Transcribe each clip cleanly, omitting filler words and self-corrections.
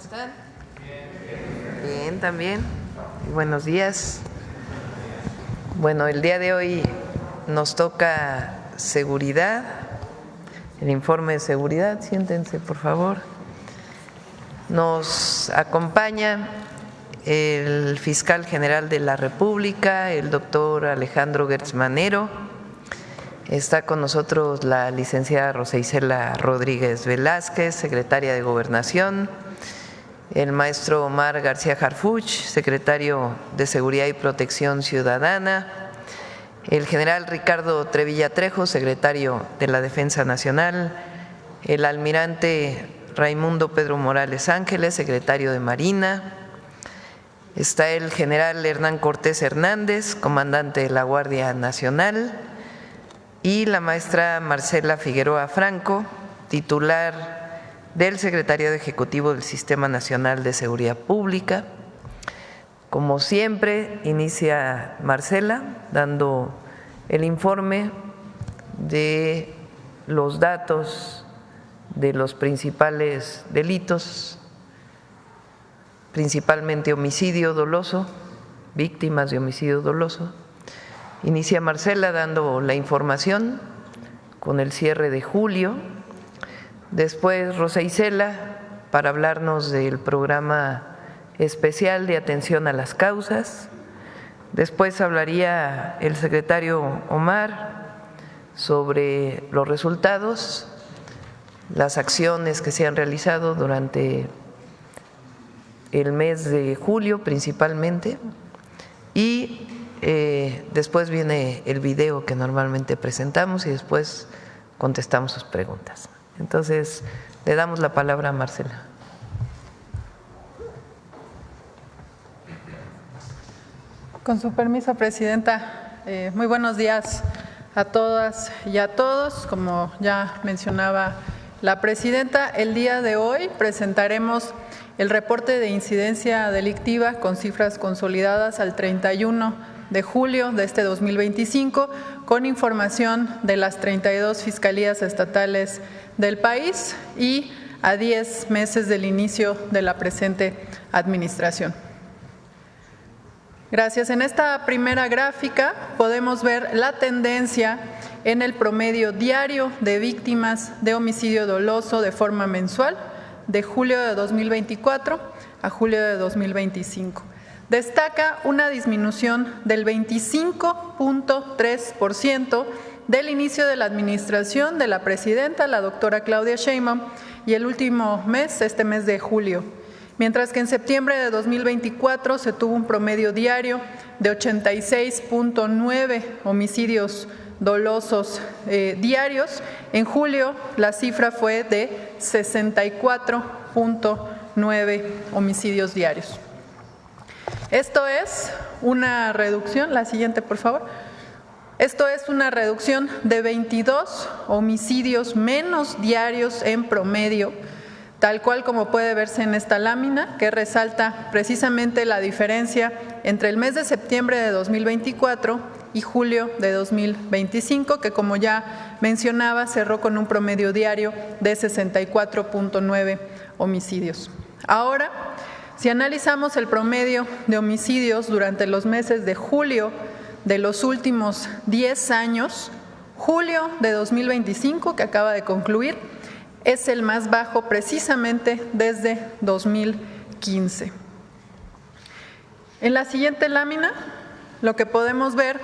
están? Bien, también. Buenos días. Bueno, el día de hoy nos toca seguridad, el informe de seguridad. Siéntense, por favor. Nos acompaña el fiscal general de la República, el doctor Alejandro Gertz Manero. Está con nosotros la licenciada Rosa Isela Rodríguez Velázquez, secretaria de Gobernación, el maestro Omar García Harfuch, secretario de Seguridad y Protección Ciudadana, el general Ricardo Trevilla Trejo, secretario de la Defensa Nacional, el almirante Raimundo Pedro Morales Ángeles, secretario de Marina, está el general Hernán Cortés Hernández, comandante de la Guardia Nacional, y la maestra Marcela Figueroa Franco, titular del Secretariado Ejecutivo del Sistema Nacional de Seguridad Pública. Como siempre, inicia Marcela dando el informe de los datos de los principales delitos, principalmente homicidio doloso, víctimas de homicidio doloso. Inicia Marcela dando la información con el cierre de julio. Después Rosa Isela para hablarnos del programa especial de atención a las causas. Después hablaría el secretario Omar sobre los resultados, las acciones que se han realizado durante el mes de julio principalmente, y después viene el video que normalmente presentamos y después contestamos sus preguntas. Entonces, le damos la palabra a Marcela. Con su permiso, Presidenta, muy buenos días a todas y a todos. Como ya mencionaba la Presidenta, el día de hoy presentaremos el reporte de incidencia delictiva con cifras consolidadas al 31 de julio de este 2025, con información de las 32 fiscalías estatales del país y a 10 meses del inicio de la presente administración. Gracias. En esta primera gráfica podemos ver la tendencia en el promedio diario de víctimas de homicidio doloso de forma mensual de julio de 2024 a julio de 2025. Destaca una disminución del 25.3% del inicio de la administración de la presidenta, la doctora Claudia Sheinbaum, y el último mes, este mes de julio. Mientras que en septiembre de 2024 se tuvo un promedio diario de 86.9 homicidios dolosos diarios, en julio la cifra fue de 64.9 homicidios diarios. Esto es una reducción, la siguiente por favor. Esto es una reducción de 22 homicidios menos diarios en promedio, tal cual como puede verse en esta lámina, que resalta precisamente la diferencia entre el mes de septiembre de 2024 y julio de 2025, que como ya mencionaba, cerró con un promedio diario de 64.9 homicidios. Ahora, si analizamos el promedio de homicidios durante los meses de julio de los últimos 10 años, julio de 2025, que acaba de concluir, es el más bajo precisamente desde 2015. En la siguiente lámina, lo que podemos ver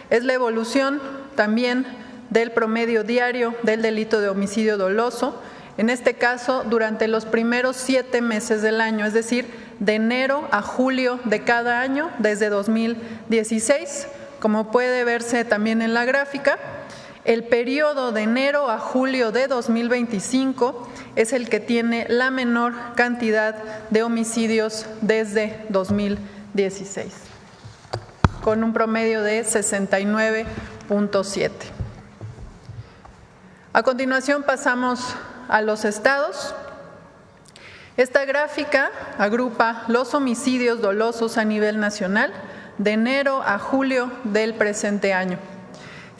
es la evolución también del promedio diario del delito de homicidio doloso, en este caso durante los primeros 7 meses del año, es decir, de enero a julio de cada año desde 2016, como puede verse también en la gráfica. El periodo de enero a julio de 2025 es el que tiene la menor cantidad de homicidios desde 2016, con un promedio de 69.7. A continuación pasamos a los estados. Esta gráfica agrupa los homicidios dolosos a nivel nacional de enero a julio del presente año.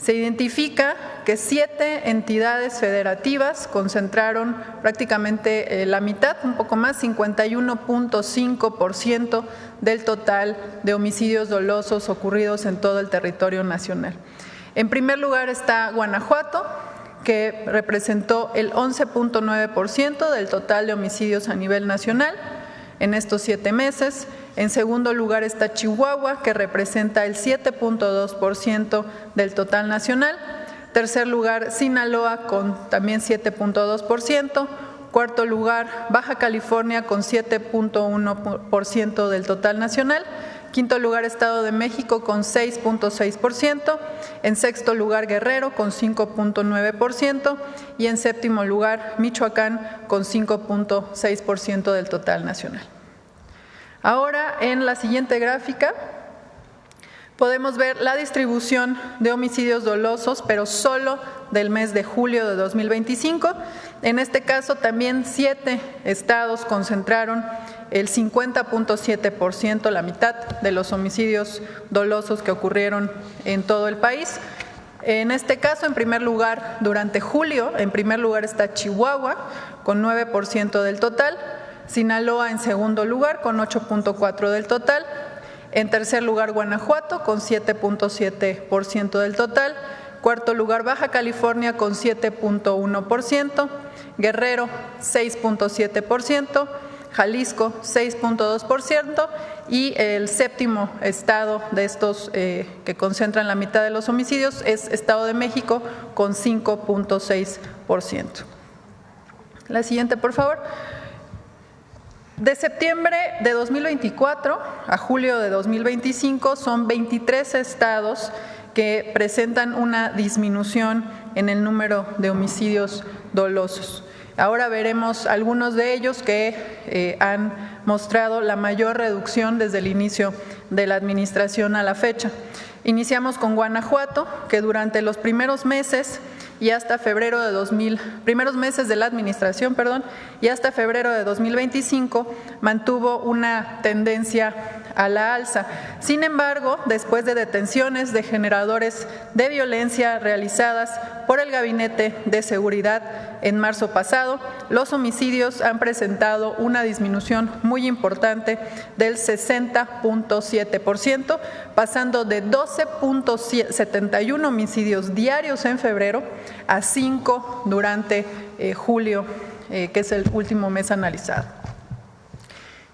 Se identifica que 7 entidades federativas concentraron prácticamente la mitad, un poco más, 51.5% del total de homicidios dolosos ocurridos en todo el territorio nacional. En primer lugar está Guanajuato, que representó el 11.9% del total de homicidios a nivel nacional en estos 7 meses. En segundo lugar está Chihuahua, que representa el 7.2% del total nacional. Tercer lugar, Sinaloa, con también 7.2%. Cuarto lugar, Baja California, con 7.1% del total nacional. Quinto lugar, Estado de México, con 6.6%. En sexto lugar, Guerrero, con 5.9%. Y en séptimo lugar, Michoacán, con 5.6% del total nacional. Ahora, en la siguiente gráfica, podemos ver la distribución de homicidios dolosos, pero solo del mes de julio de 2025. En este caso, también 7 estados concentraron el 50.7%, la mitad de los homicidios dolosos que ocurrieron en todo el país. En este caso, en primer lugar, durante julio, en primer lugar está Chihuahua, con 9% del total. Sinaloa en segundo lugar, con 8.4% del total. En tercer lugar, Guanajuato, con 7.7% del total. Cuarto lugar, Baja California, con 7.1%. Guerrero, 6.7%. Jalisco, 6.2%. Y el séptimo estado de estos que concentran la mitad de los homicidios es Estado de México, con 5.6%. La siguiente, por favor. De septiembre de 2024 a julio de 2025 son 23 estados que presentan una disminución en el número de homicidios dolosos. Ahora veremos algunos de ellos que han mostrado la mayor reducción desde el inicio de la administración a la fecha. Iniciamos con Guanajuato, que durante los primeros meses y hasta febrero de primeros meses de la administración, y hasta febrero de 2025 mantuvo una tendencia a la alza. Sin embargo, después de detenciones de generadores de violencia realizadas por el Gabinete de Seguridad en marzo pasado, los homicidios han presentado una disminución muy importante del 60.7%, pasando de 12.71 homicidios diarios en febrero a 5 durante julio, que es el último mes analizado.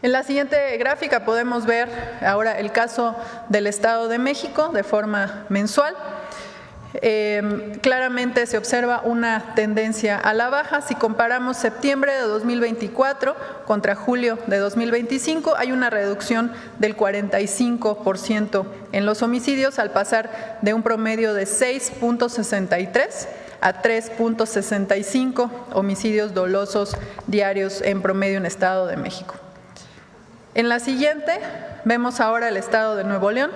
En la siguiente gráfica podemos ver ahora el caso del Estado de México de forma mensual. Claramente se observa una tendencia a la baja. Si comparamos septiembre de 2024 contra julio de 2025, hay una reducción del 45% en los homicidios, al pasar de un promedio de 6.63 a 3.65 homicidios dolosos diarios en promedio en Estado de México. En la siguiente vemos ahora el Estado de Nuevo León.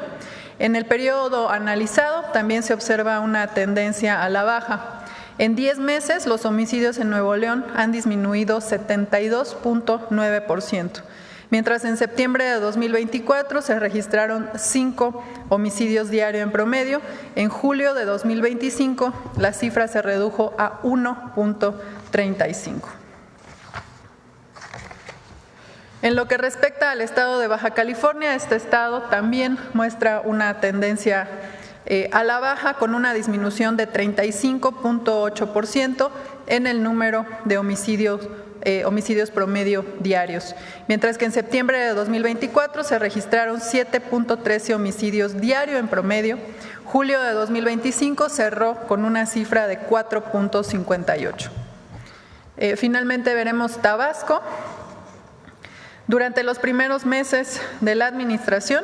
En el periodo analizado también se observa una tendencia a la baja. En 10 meses los homicidios en Nuevo León han disminuido 72.9%, mientras en septiembre de 2024 se registraron 5 homicidios diarios en promedio. En julio de 2025 la cifra se redujo a 1.35. En lo que respecta al estado de Baja California, este estado también muestra una tendencia a la baja, con una disminución de 35.8% en el número de homicidios promedio diarios, mientras que en septiembre de 2024 se registraron 7.13 homicidios diarios en promedio. Julio de 2025 cerró con una cifra de 4.58. Finalmente veremos Tabasco. Durante los primeros meses de la administración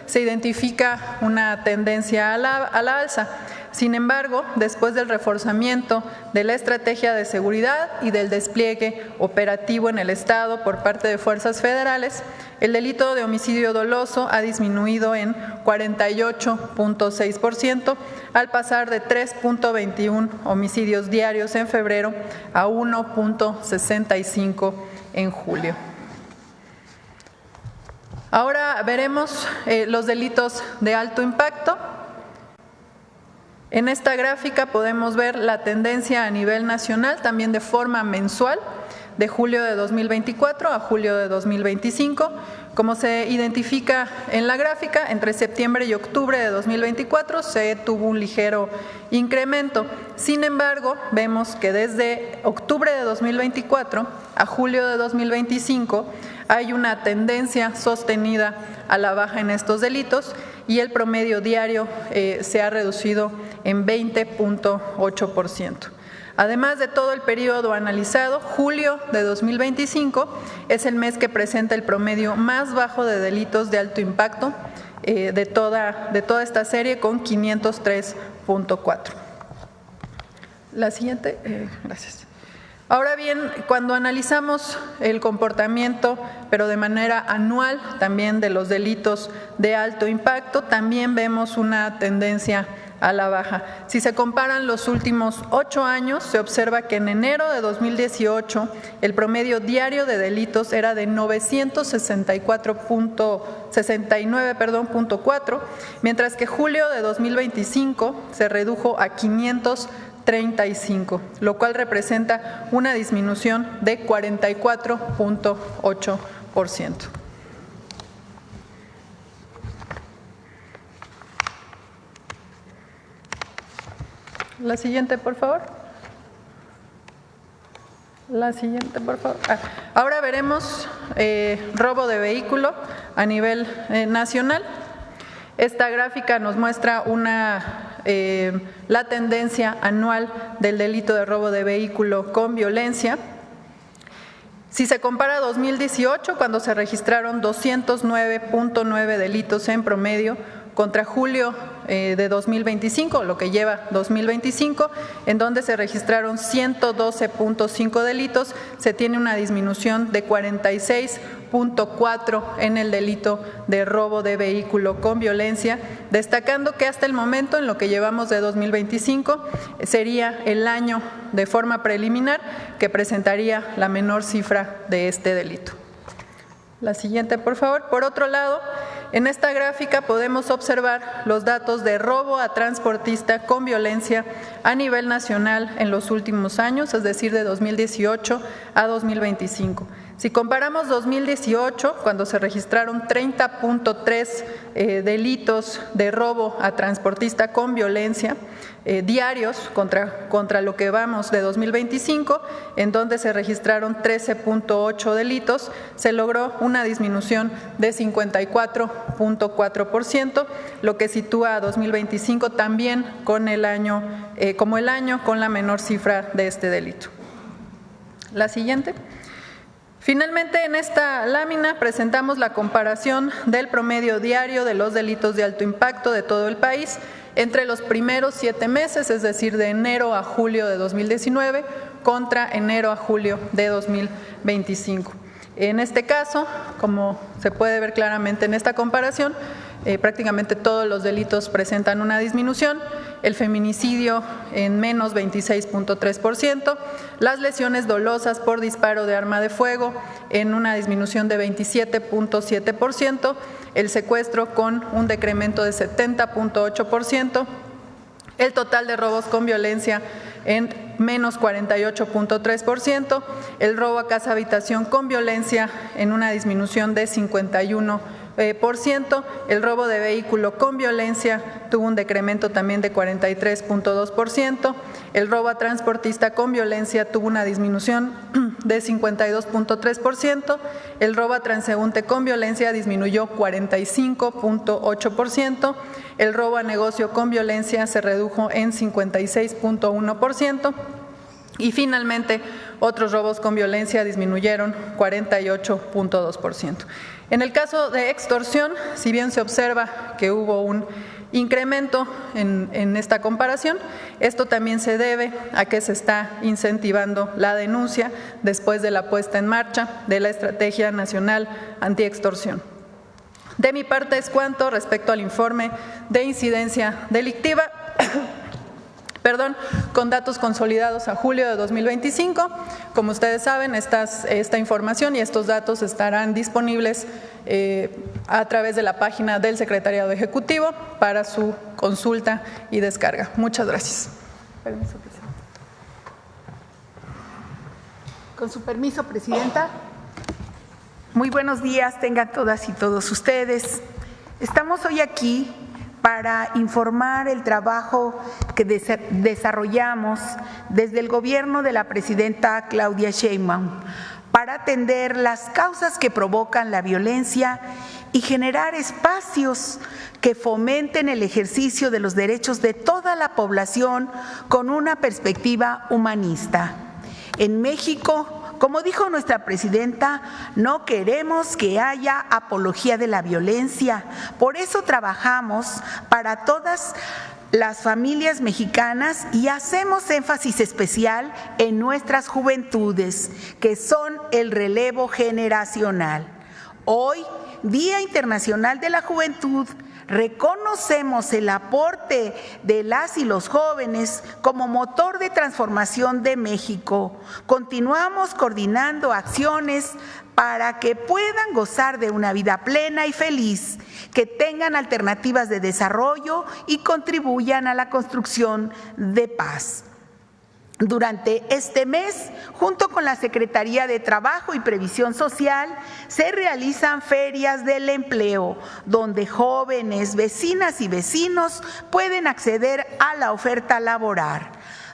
se identifica una tendencia a la alza. Sin embargo, después del reforzamiento de la estrategia de seguridad y del despliegue operativo en el Estado por parte de fuerzas federales, el delito de homicidio doloso ha disminuido en 48.6%, al pasar de 3.21 homicidios diarios en febrero a 1.65 en julio. Ahora veremos los delitos de alto impacto. En esta gráfica podemos ver la tendencia a nivel nacional, también de forma mensual, de julio de 2024 a julio de 2025. Como se identifica en la gráfica, entre septiembre y octubre de 2024 se tuvo un ligero incremento. Sin embargo, vemos que desde octubre de 2024 a julio de 2025 hay una tendencia sostenida a la baja en estos delitos y el promedio diario se ha reducido en 20.8%. Además de todo el periodo analizado, julio de 2025 es el mes que presenta el promedio más bajo de delitos de alto impacto de toda esta serie, con 503.4. La siguiente, gracias. Ahora bien, cuando analizamos el comportamiento, pero de manera anual también, de los delitos de alto impacto, también vemos una tendencia a la baja. Si se comparan los últimos 8 años, se observa que en enero de 2018 el promedio diario de delitos era de 969.4, mientras que julio de 2025 se redujo a 535, lo cual representa una disminución de 44.8%. La siguiente, por favor. La siguiente, por favor. Ahora veremos robo de vehículo a nivel nacional. Esta gráfica nos muestra la tendencia anual del delito de robo de vehículo con violencia. Si se compara 2018, cuando se registraron 209.9 delitos en promedio, contra julio de 2025, lo que lleva 2025, en donde se registraron 112.5 delitos, se tiene una disminución de 46.4 en el delito de robo de vehículo con violencia, destacando que hasta el momento, en lo que llevamos de 2025, sería el año de forma preliminar que presentaría la menor cifra de este delito. La siguiente, por favor. Por otro lado, en esta gráfica podemos observar los datos de robo a transportista con violencia a nivel nacional en los últimos años, es decir, de 2018 a 2025. Si comparamos 2018, cuando se registraron 30.3 delitos de robo a transportista con violencia diarios contra lo que vamos de 2025, en donde se registraron 13.8 delitos, se logró una disminución de 54.4%, lo que sitúa a 2025 también como el año con la menor cifra de este delito. La siguiente. Finalmente, en esta lámina presentamos la comparación del promedio diario de los delitos de alto impacto de todo el país entre los primeros 7 meses, es decir, de enero a julio de 2019 contra enero a julio de 2025. En este caso, como se puede ver claramente en esta comparación, prácticamente todos los delitos presentan una disminución, el feminicidio en menos 26.3%, las lesiones dolosas por disparo de arma de fuego en una disminución de 27.7%, el secuestro con un decremento de 70.8%, el total de robos con violencia en menos 48.3%, el robo a casa habitación con violencia en una disminución de 51%, el robo de vehículo con violencia tuvo un decremento también de 43.2%, el robo a transportista con violencia tuvo una disminución de 52.3%, el robo a transeúnte con violencia disminuyó 45.8%, el robo a negocio con violencia se redujo en 56.1%, y finalmente otros robos con violencia disminuyeron 48.2%. En el caso de extorsión, si bien se observa que hubo un incremento en esta comparación, esto también se debe a que se está incentivando la denuncia después de la puesta en marcha de la Estrategia Nacional Antiextorsión. De mi parte es cuanto respecto al informe de incidencia delictiva. con datos consolidados a julio de 2025. Como ustedes saben, esta información y estos datos estarán disponibles a través de la página del Secretariado Ejecutivo para su consulta y descarga. Muchas gracias. Permiso, presidenta. Con su permiso, presidenta. Muy buenos días, tengan todas y todos ustedes. Estamos hoy aquí para informar el trabajo que desarrollamos desde el gobierno de la presidenta Claudia Sheinbaum para atender las causas que provocan la violencia y generar espacios que fomenten el ejercicio de los derechos de toda la población con una perspectiva humanista. En México, como dijo nuestra presidenta, no queremos que haya apología de la violencia. Por eso trabajamos para todas las familias mexicanas y hacemos énfasis especial en nuestras juventudes, que son el relevo generacional. Hoy, Día Internacional de la Juventud, reconocemos el aporte de las y los jóvenes como motor de transformación de México. Continuamos coordinando acciones para que puedan gozar de una vida plena y feliz, que tengan alternativas de desarrollo y contribuyan a la construcción de paz. Durante este mes, junto con la Secretaría de Trabajo y Previsión Social, se realizan ferias del empleo, donde jóvenes, vecinas y vecinos pueden acceder a la oferta laboral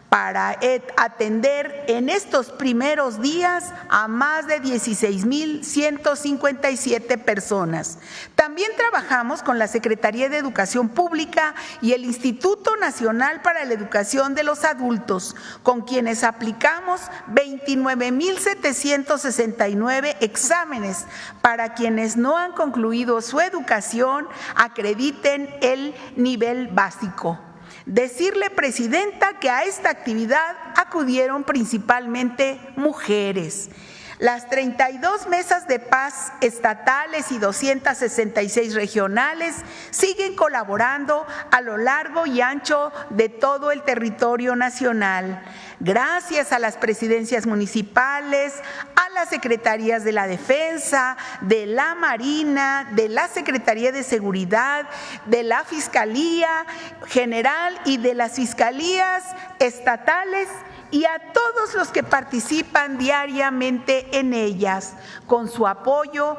para atender en estos primeros días a más de 16,157 personas. También trabajamos con la Secretaría de Educación Pública y el Instituto Nacional para la Educación de los Adultos, con quienes aplicamos 29,769 exámenes para quienes no han concluido su educación, acrediten el nivel básico. Decirle, presidenta, que a esta actividad acudieron principalmente mujeres. Las 32 mesas de paz estatales y 266 regionales siguen colaborando a lo largo y ancho de todo el territorio nacional. Gracias a las presidencias municipales, a las secretarías de la Defensa, de la Marina, de la Secretaría de Seguridad, de la Fiscalía General y de las fiscalías estatales, y a todos los que participan diariamente en ellas. Con su apoyo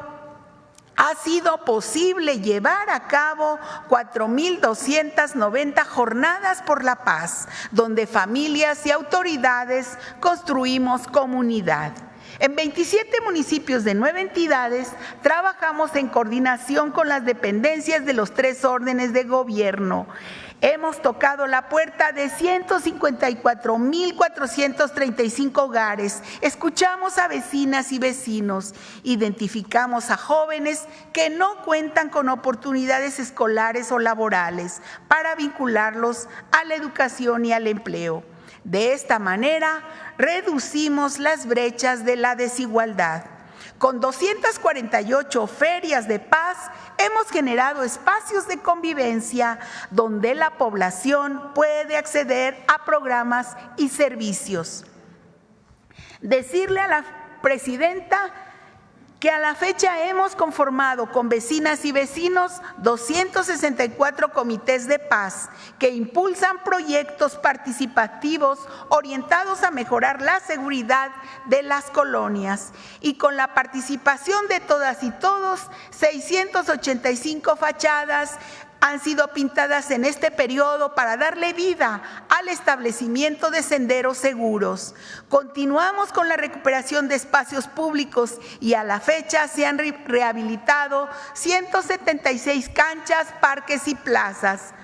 ha sido posible llevar a cabo 4,290 jornadas por la paz, donde familias y autoridades construimos comunidad. En 27 municipios de 9 entidades trabajamos en coordinación con las dependencias de los 3 órdenes de gobierno. Hemos tocado la puerta de 154,435 hogares, escuchamos a vecinas y vecinos, identificamos a jóvenes que no cuentan con oportunidades escolares o laborales para vincularlos a la educación y al empleo. De esta manera, reducimos las brechas de la desigualdad. Con 248 ferias de paz, hemos generado espacios de convivencia donde la población puede acceder a programas y servicios. Decirle a la presidenta que a la fecha hemos conformado con vecinas y vecinos 264 comités de paz que impulsan proyectos participativos orientados a mejorar la seguridad de las colonias, y con la participación de todas y todos, 685 fachadas han sido pintadas en este periodo para darle vida al establecimiento de senderos seguros. Continuamos con la recuperación de espacios públicos y a la fecha se han rehabilitado 176 canchas, parques y plazas.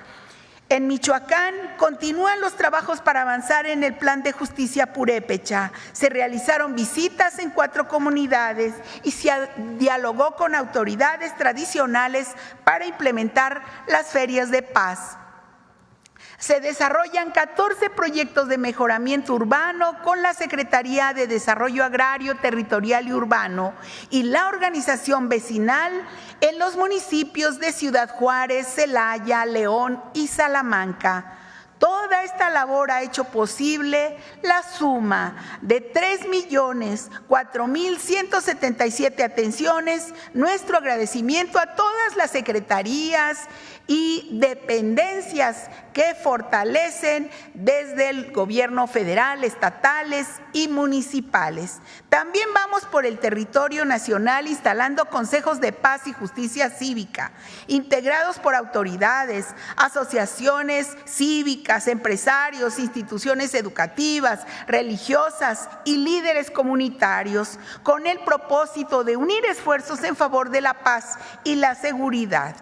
En Michoacán continúan los trabajos para avanzar en el Plan de Justicia Purépecha. Se realizaron visitas en 4 comunidades y se dialogó con autoridades tradicionales para implementar las ferias de paz. Se desarrollan 14 proyectos de mejoramiento urbano con la Secretaría de Desarrollo Agrario, Territorial y Urbano y la organización vecinal en los municipios de Ciudad Juárez, Celaya, León y Salamanca. Toda esta labor ha hecho posible la suma de 3,004,177 atenciones. Nuestro agradecimiento a todas las secretarías y dependencias que fortalecen desde el gobierno federal, estatales y municipales. También vamos por el territorio nacional instalando consejos de paz y justicia cívica, integrados por autoridades, asociaciones cívicas, empresarios, instituciones educativas, religiosas y líderes comunitarios, con el propósito de unir esfuerzos en favor de la paz y la seguridad.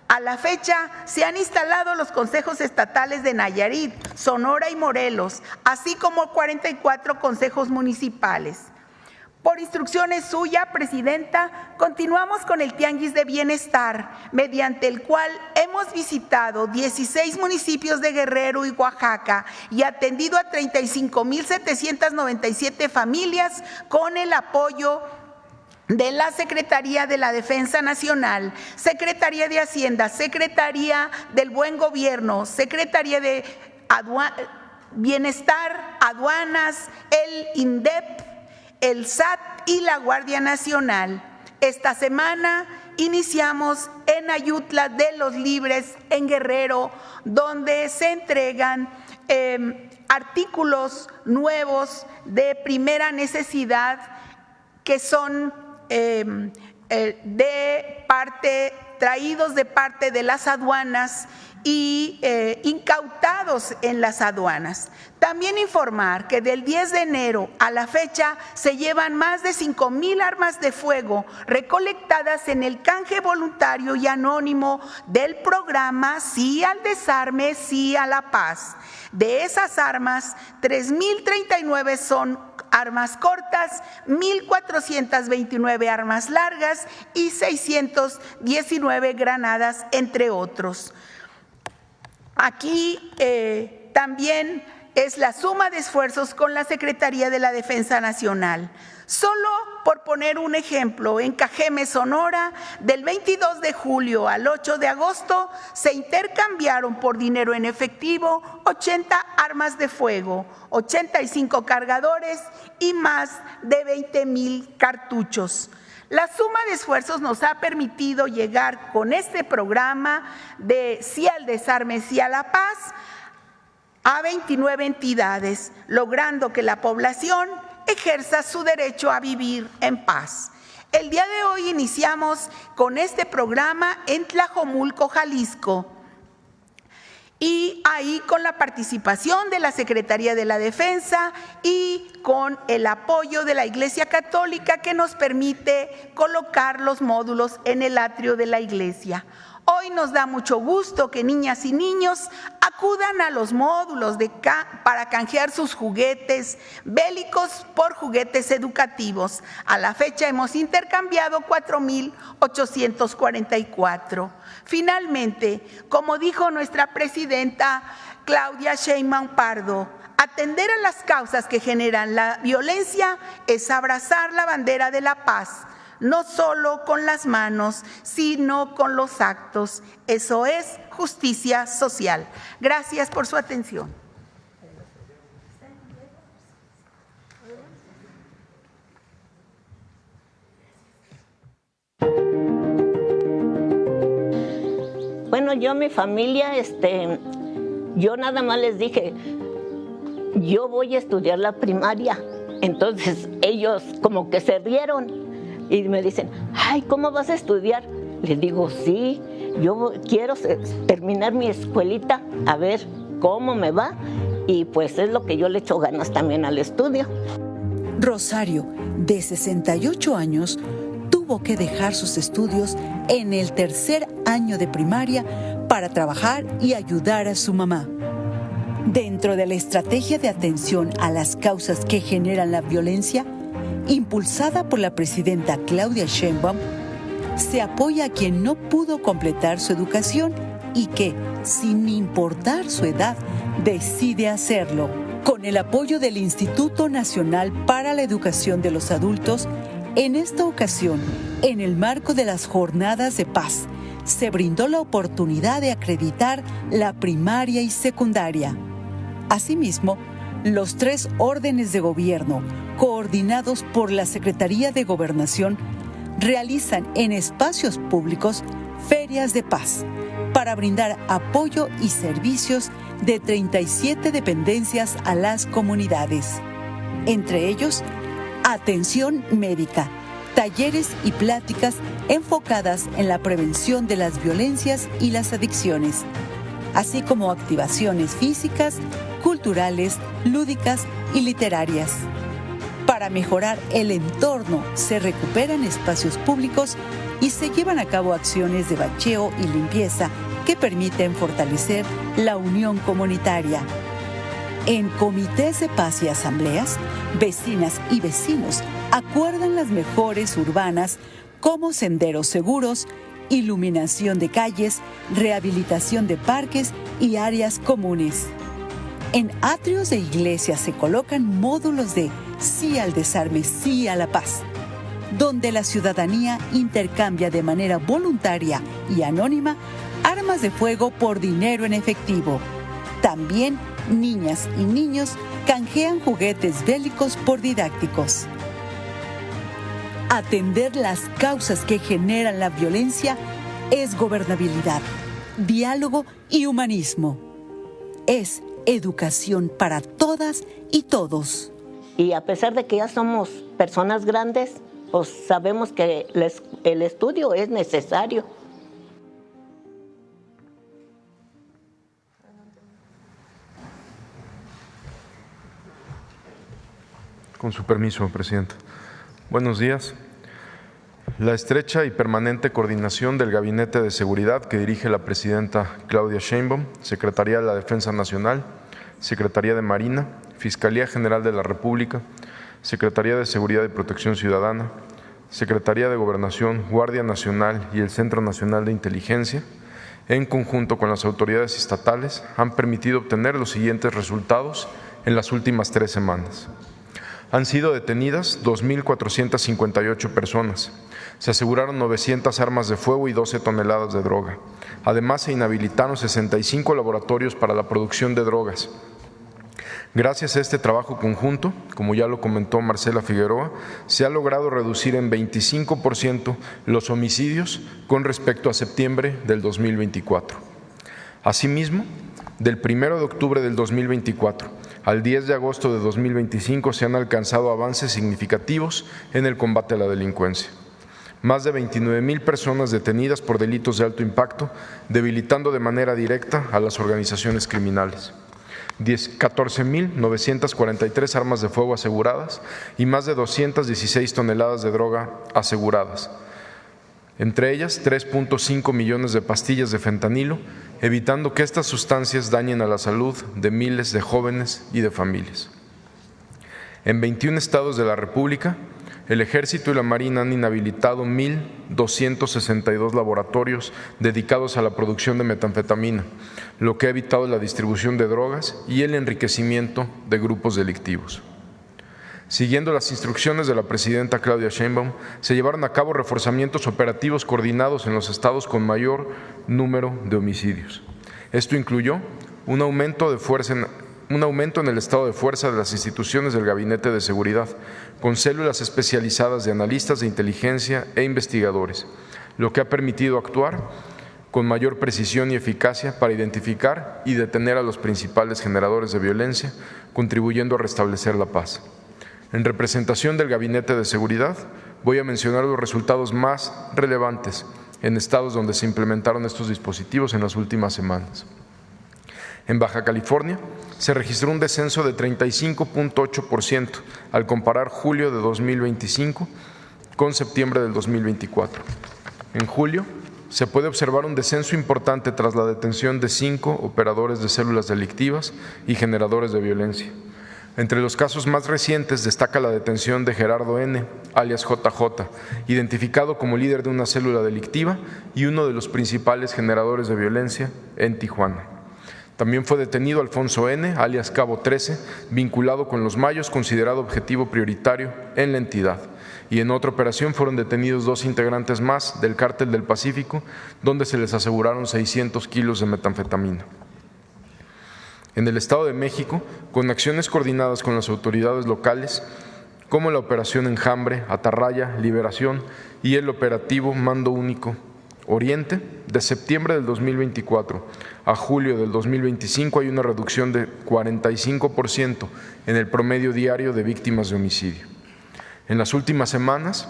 A la fecha se han instalado los consejos estatales de Nayarit, Sonora y Morelos, así como 44 consejos municipales. Por instrucciones suya, Presidenta, continuamos con el Tianguis de Bienestar, mediante el cual hemos visitado 16 municipios de Guerrero y Oaxaca y atendido a 35,797 familias con el apoyo de la Secretaría de la Defensa Nacional, Secretaría de Hacienda, Secretaría del Buen Gobierno, Secretaría de Bienestar, Aduanas, el INDEP, el SAT y la Guardia Nacional. Esta semana iniciamos en Ayutla de los Libres, en Guerrero, donde se entregan artículos nuevos de primera necesidad que son traídos de parte de las aduanas y incautados en las aduanas. También informar que del 10 de enero a la fecha se llevan más de 5,000 armas de fuego recolectadas en el canje voluntario y anónimo del programa Sí al Desarme, Sí a la Paz. De esas armas, 3,039 son armas cortas, 1,429 armas largas y 619 granadas, entre otros. Aquí también es la suma de esfuerzos con la Secretaría de la Defensa Nacional. Solo por poner un ejemplo, en Cajeme, Sonora, del 22 de julio al 8 de agosto, se intercambiaron por dinero en efectivo 80 armas de fuego, 85 cargadores y más de 20,000 cartuchos. La suma de esfuerzos nos ha permitido llegar con este programa de Sí al Desarme, Sí a la Paz a 29 entidades, logrando que la población ejerza su derecho a vivir en paz. El día de hoy iniciamos con este programa en Tlajomulco, Jalisco, y ahí con la participación de la Secretaría de la Defensa y con el apoyo de la Iglesia Católica, que nos permite colocar los módulos en el atrio de la iglesia. Hoy nos da mucho gusto que niñas y niños acudan a los módulos para canjear sus juguetes bélicos por juguetes educativos. A la fecha hemos intercambiado 4,844. Finalmente, como dijo nuestra presidenta Claudia Sheinbaum Pardo, atender a las causas que generan la violencia es abrazar la bandera de la paz, no solo con las manos, sino con los actos. Eso es justicia social. Gracias por su atención. Bueno, yo, mi familia, yo nada más les dije, yo voy a estudiar la primaria. Entonces ellos como que se rieron. Y me dicen, ay, ¿cómo vas a estudiar? Les digo, sí, yo quiero terminar mi escuelita, a ver cómo me va. Y pues es lo que yo le echo ganas también al estudio. Rosario, de 68 años, tuvo que dejar sus estudios en el tercer año de primaria para trabajar y ayudar a su mamá. Dentro de la estrategia de atención a las causas que generan la violencia, impulsada por la presidenta Claudia Sheinbaum, se apoya a quien no pudo completar su educación y que, sin importar su edad, decide hacerlo. Con el apoyo del Instituto Nacional para la Educación de los Adultos, en esta ocasión, en el marco de las Jornadas de Paz, se brindó la oportunidad de acreditar la primaria y secundaria. Asimismo, los 3 órdenes de gobierno, coordinados por la Secretaría de Gobernación, realizan en espacios públicos ferias de paz para brindar apoyo y servicios de 37 dependencias a las comunidades. Entre ellos, atención médica, talleres y pláticas enfocadas en la prevención de las violencias y las adicciones, así como activaciones físicas, culturales, lúdicas y literarias. Para mejorar el entorno, se recuperan espacios públicos y se llevan a cabo acciones de bacheo y limpieza que permiten fortalecer la unión comunitaria. En comités de paz y asambleas, vecinas y vecinos acuerdan las mejores urbanas como senderos seguros, iluminación de calles, rehabilitación de parques y áreas comunes. En atrios de iglesias se colocan módulos de Sí al desarme, sí a la paz, donde la ciudadanía intercambia de manera voluntaria y anónima armas de fuego por dinero en efectivo. También niñas y niños canjean juguetes bélicos por didácticos. Atender las causas que generan la violencia es gobernabilidad, diálogo y humanismo. Es educación para todas y todos. Y a pesar de que ya somos personas grandes, pues sabemos que el estudio es necesario. Con su permiso, Presidenta. Buenos días. La estrecha y permanente coordinación del Gabinete de Seguridad que dirige la Presidenta Claudia Sheinbaum, Secretaría de la Defensa Nacional, Secretaría de Marina, Fiscalía General de la República, Secretaría de Seguridad y Protección Ciudadana, Secretaría de Gobernación, Guardia Nacional y el Centro Nacional de Inteligencia, en conjunto con las autoridades estatales, han permitido obtener los siguientes resultados en las últimas 3 semanas. Han sido detenidas 2.458 personas. Se aseguraron 900 armas de fuego y 12 toneladas de droga. Además, se inhabilitaron 65 laboratorios para la producción de drogas. Gracias a este trabajo conjunto, como ya lo comentó Marcela Figueroa, se ha logrado reducir en 25% los homicidios con respecto a septiembre del 2024. Asimismo, del 1 de octubre del 2024 al 10 de agosto de 2025 se han alcanzado avances significativos en el combate a la delincuencia. Más de 29,000 personas detenidas por delitos de alto impacto, debilitando de manera directa a las organizaciones criminales. 14,943 armas de fuego aseguradas y más de 216 toneladas de droga aseguradas. Entre ellas, 3.5 millones de pastillas de fentanilo, evitando que estas sustancias dañen a la salud de miles de jóvenes y de familias. En 21 estados de la República, el Ejército y la Marina han inhabilitado 1,262 laboratorios dedicados a la producción de metanfetamina, lo que ha evitado la distribución de drogas y el enriquecimiento de grupos delictivos. Siguiendo las instrucciones de la Presidenta Claudia Sheinbaum, se llevaron a cabo reforzamientos operativos coordinados en los estados con mayor número de homicidios. Esto incluyó un aumento en el estado de fuerza de las instituciones del Gabinete de Seguridad, con células especializadas de analistas de inteligencia e investigadores, lo que ha permitido actuar con mayor precisión y eficacia para identificar y detener a los principales generadores de violencia, contribuyendo a restablecer la paz. En representación del Gabinete de Seguridad, voy a mencionar los resultados más relevantes en estados donde se implementaron estos dispositivos en las últimas semanas. En Baja California, se registró un descenso de 35.8% al comparar julio de 2025 con septiembre del 2024. En julio, se puede observar un descenso importante tras la detención de 5 operadores de células delictivas y generadores de violencia. Entre los casos más recientes destaca la detención de Gerardo N., alias JJ, identificado como líder de una célula delictiva y uno de los principales generadores de violencia en Tijuana. También fue detenido Alfonso N., alias Cabo 13, vinculado con los Mayos, considerado objetivo prioritario en la entidad. Y en otra operación fueron detenidos 2 integrantes más del Cártel del Pacífico, donde se les aseguraron 600 kilos de metanfetamina. En el Estado de México, con acciones coordinadas con las autoridades locales, como la Operación Enjambre, Atarraya, Liberación y el operativo Mando Único Oriente, de septiembre del 2024 a julio del 2025 hay una reducción de 45% en el promedio diario de víctimas de homicidio. En las últimas semanas,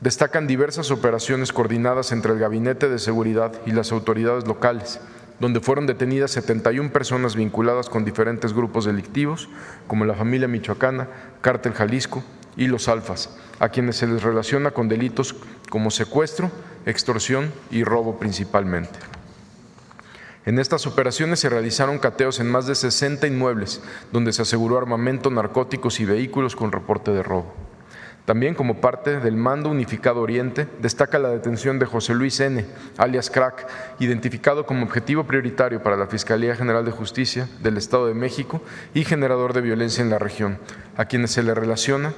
destacan diversas operaciones coordinadas entre el Gabinete de Seguridad y las autoridades locales, donde fueron detenidas 71 personas vinculadas con diferentes grupos delictivos, como la Familia Michoacana, Cártel Jalisco y los Alfas, a quienes se les relaciona con delitos como secuestro, extorsión y robo principalmente. En estas operaciones se realizaron cateos en más de 60 inmuebles, donde se aseguró armamento, narcóticos y vehículos con reporte de robo. También, como parte del Mando Unificado Oriente, destaca la detención de José Luis N., alias Crack, identificado como objetivo prioritario para la Fiscalía General de Justicia del Estado de México y generador de violencia en la región, a quienes se le relaciona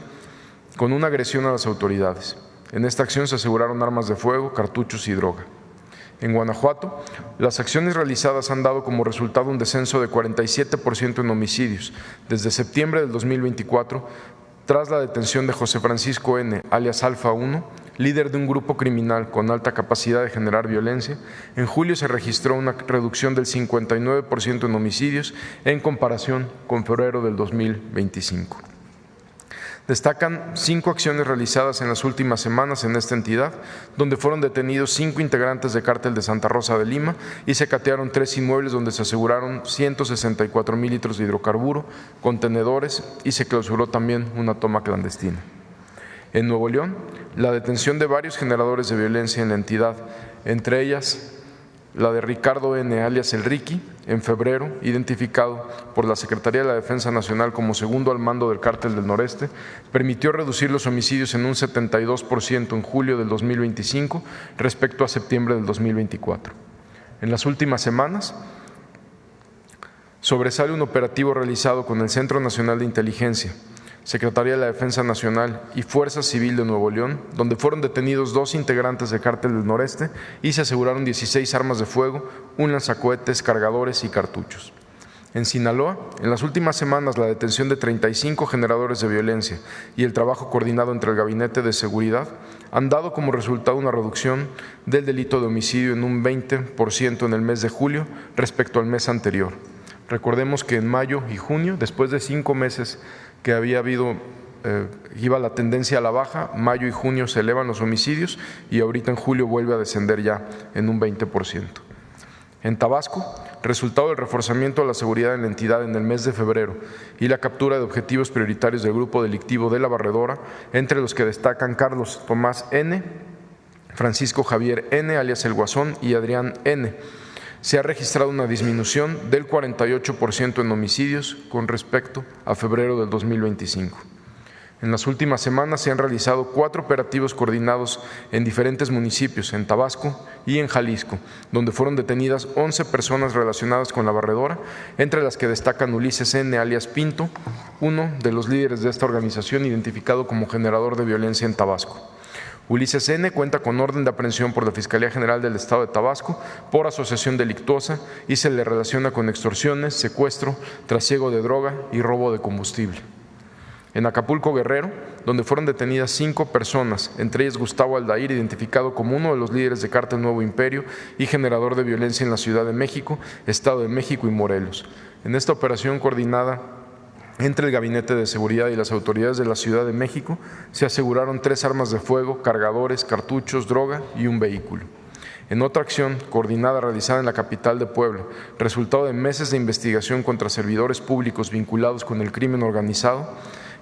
con una agresión a las autoridades. En esta acción se aseguraron armas de fuego, cartuchos y droga. En Guanajuato, las acciones realizadas han dado como resultado un descenso de 47% en homicidios desde septiembre del 2024, tras la detención de José Francisco N., alias Alfa 1, líder de un grupo criminal con alta capacidad de generar violencia. En julio se registró una reducción del 59% en homicidios en comparación con febrero del 2025. Destacan 5 acciones realizadas en las últimas semanas en esta entidad, donde fueron detenidos 5 integrantes de Cártel de Santa Rosa de Lima y se catearon 3 inmuebles donde se aseguraron 164,000 litros de hidrocarburo, contenedores y se clausuró también una toma clandestina. En Nuevo León, la detención de varios generadores de violencia en la entidad, entre ellas la de Ricardo N., alias El Ricky, en febrero, identificado por la Secretaría de la Defensa Nacional como segundo al mando del Cártel del Noreste, permitió reducir los homicidios en un 72% en julio del 2025 respecto a septiembre del 2024. En las últimas semanas, sobresale un operativo realizado con el Centro Nacional de Inteligencia, Secretaría de la Defensa Nacional y Fuerza Civil de Nuevo León, donde fueron detenidos 2 integrantes del Cártel del Noreste y se aseguraron 16 armas de fuego, un lanzacohetes, cargadores y cartuchos. En Sinaloa, en las últimas semanas, la detención de 35 generadores de violencia y el trabajo coordinado entre el Gabinete de Seguridad han dado como resultado una reducción del delito de homicidio en un 20% en el mes de julio respecto al mes anterior. Recordemos que en mayo y junio, después de 5 meses que iba la tendencia a la baja, mayo y junio se elevan los homicidios y ahorita en julio vuelve a descender ya en un 20%. En Tabasco, resultado del reforzamiento de la seguridad en la entidad en el mes de febrero y la captura de objetivos prioritarios del grupo delictivo de La Barredora, entre los que destacan Carlos Tomás N., Francisco Javier N., alias El Guasón, y Adrián N., se ha registrado una disminución del 48% en homicidios con respecto a febrero del 2025. En las últimas semanas se han realizado 4 operativos coordinados en diferentes municipios, en Tabasco y en Jalisco, donde fueron detenidas 11 personas relacionadas con La Barredora, entre las que destacan Ulises N., alias Pinto, uno de los líderes de esta organización identificado como generador de violencia en Tabasco. Ulises N. cuenta con orden de aprehensión por la Fiscalía General del Estado de Tabasco por asociación delictuosa y se le relaciona con extorsiones, secuestro, trasiego de droga y robo de combustible. En Acapulco, Guerrero, donde fueron detenidas 5 personas, entre ellas Gustavo Aldair, identificado como uno de los líderes de Cártel Nuevo Imperio y generador de violencia en la Ciudad de México, Estado de México y Morelos. En esta operación coordinada entre el Gabinete de Seguridad y las autoridades de la Ciudad de México, se aseguraron 3 armas de fuego, cargadores, cartuchos, droga y un vehículo. En otra acción coordinada realizada en la capital de Puebla, resultado de meses de investigación contra servidores públicos vinculados con el crimen organizado,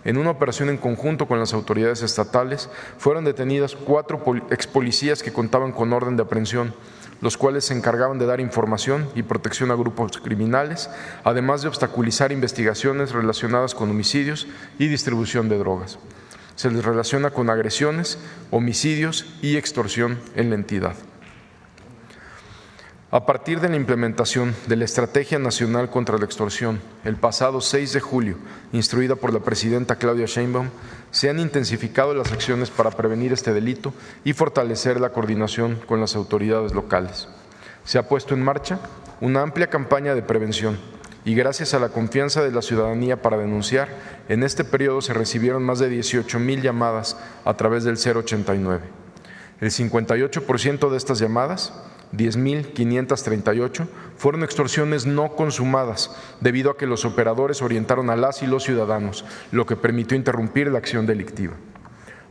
en una operación en conjunto con las autoridades estatales, fueron detenidas 4 expolicías que contaban con orden de aprehensión, los cuales se encargaban de dar información y protección a grupos criminales, además de obstaculizar investigaciones relacionadas con homicidios y distribución de drogas. Se les relaciona con agresiones, homicidios y extorsión en la entidad. A partir de la implementación de la Estrategia Nacional contra la Extorsión, el pasado 6 de julio, instruida por la presidenta Claudia Sheinbaum, se han intensificado las acciones para prevenir este delito y fortalecer la coordinación con las autoridades locales. Se ha puesto en marcha una amplia campaña de prevención y gracias a la confianza de la ciudadanía para denunciar, en este periodo se recibieron más de 18,000 llamadas a través del 089. El 58% de estas llamadas, 10,538, fueron extorsiones no consumadas, debido a que los operadores orientaron a las y los ciudadanos, lo que permitió interrumpir la acción delictiva.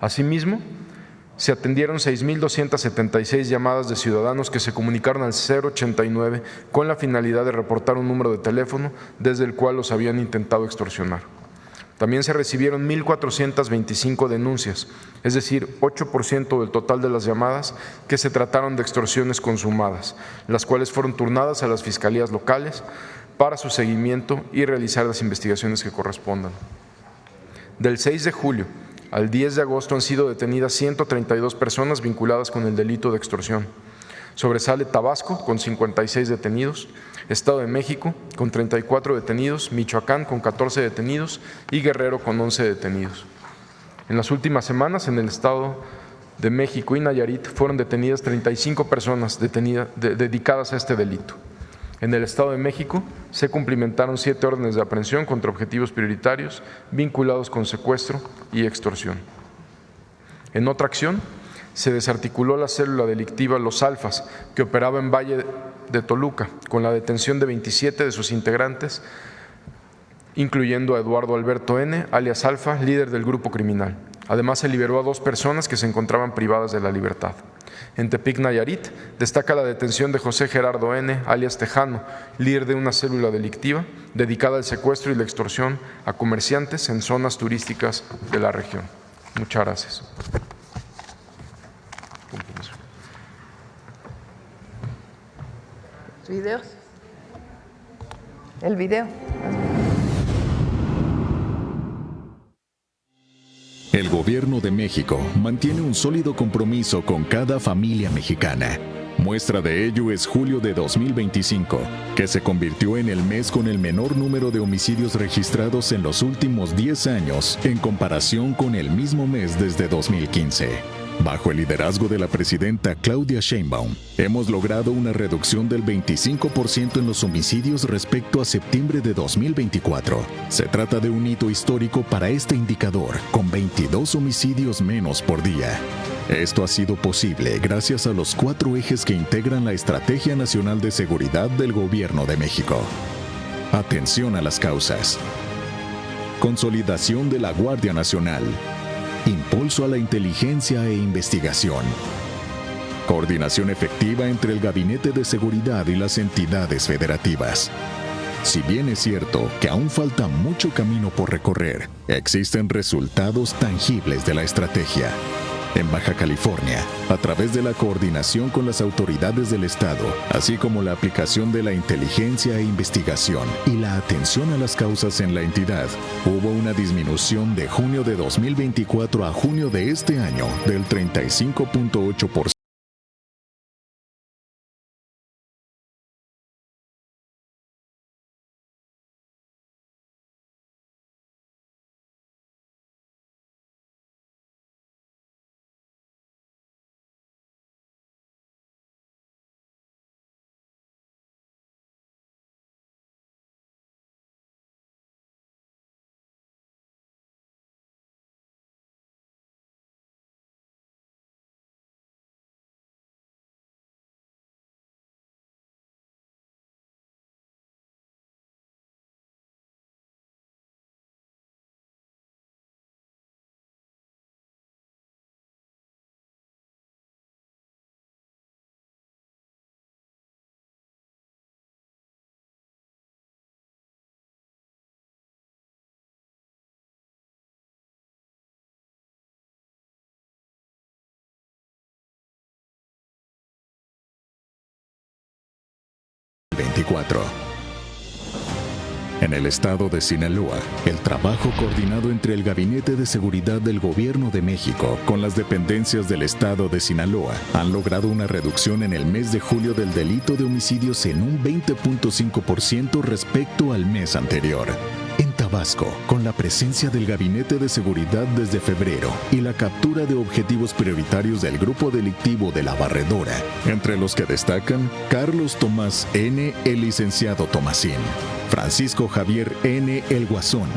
Asimismo, se atendieron 6,276 llamadas de ciudadanos que se comunicaron al 089 con la finalidad de reportar un número de teléfono desde el cual los habían intentado extorsionar. También se recibieron 1,425 denuncias, es decir, 8% del total de las llamadas que se trataron de extorsiones consumadas, las cuales fueron turnadas a las fiscalías locales para su seguimiento y realizar las investigaciones que correspondan. Del 6 de julio al 10 de agosto han sido detenidas 132 personas vinculadas con el delito de extorsión. Sobresale Tabasco, con 56 detenidos, Estado de México, con 34 detenidos, Michoacán, con 14 detenidos y Guerrero, con 11 detenidos. En las últimas semanas, en el Estado de México y Nayarit, fueron detenidas 35 personas dedicadas a este delito. En el Estado de México se cumplimentaron 7 órdenes de aprehensión contra objetivos prioritarios vinculados con secuestro y extorsión. En otra acción, se desarticuló la célula delictiva Los Alfas, que operaba en Valle de Toluca, con la detención de 27 de sus integrantes, incluyendo a Eduardo Alberto N., alias Alfa, líder del grupo criminal. Además, se liberó a 2 personas que se encontraban privadas de la libertad. En Tepic, Nayarit, destaca la detención de José Gerardo N., alias Tejano, líder de una célula delictiva dedicada al secuestro y la extorsión a comerciantes en zonas turísticas de la región. Muchas gracias. ¿Videos? El video. El Gobierno de México mantiene un sólido compromiso con cada familia mexicana. Muestra de ello es julio de 2025, que se convirtió en el mes con el menor número de homicidios registrados en los últimos 10 años en comparación con el mismo mes desde 2015. Bajo el liderazgo de la presidenta Claudia Sheinbaum, hemos logrado una reducción del 25% en los homicidios respecto a septiembre de 2024. Se trata de un hito histórico para este indicador, con 22 homicidios menos por día. Esto ha sido posible gracias a los 4 ejes que integran la Estrategia Nacional de Seguridad del Gobierno de México. Atención a las causas. Consolidación de la Guardia Nacional. Impulso a la inteligencia e investigación. Coordinación efectiva entre el Gabinete de Seguridad y las entidades federativas. Si bien es cierto que aún falta mucho camino por recorrer, existen resultados tangibles de la estrategia. En Baja California, a través de la coordinación con las autoridades del Estado, así como la aplicación de la inteligencia e investigación y la atención a las causas en la entidad, hubo una disminución de junio de 2024 a junio de este año del 35.8%. En el estado de Sinaloa, el trabajo coordinado entre el Gabinete de Seguridad del Gobierno de México con las dependencias del estado de Sinaloa han logrado una reducción en el mes de julio del delito de homicidios en un 20.5% respecto al mes anterior. En Tabasco, Tabasco, con la presencia del Gabinete de Seguridad desde febrero y la captura de objetivos prioritarios del grupo delictivo de La Barredora, entre los que destacan Carlos Tomás N., el licenciado Tomasín, Francisco Javier N., el Guasón,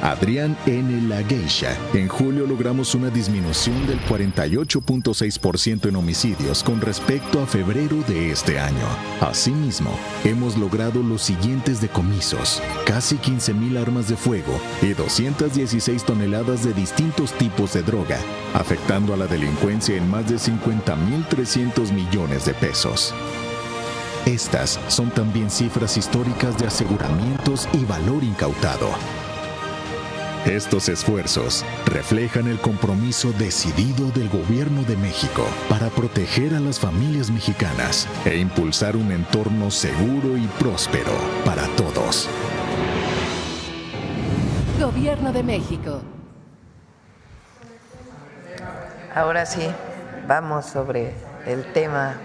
Adrián N. La Geisha. En julio logramos una disminución del 48.6% en homicidios con respecto a febrero de este año. Asimismo, hemos logrado los siguientes decomisos: casi 15,000 armas de fuego y 216 toneladas de distintos tipos de droga, afectando a la delincuencia en más de 50,300 millones de pesos. Estas son también cifras históricas de aseguramientos y valor incautado. Estos esfuerzos reflejan el compromiso decidido del Gobierno de México para proteger a las familias mexicanas e impulsar un entorno seguro y próspero para todos. Gobierno de México. Ahora sí, vamos sobre el tema.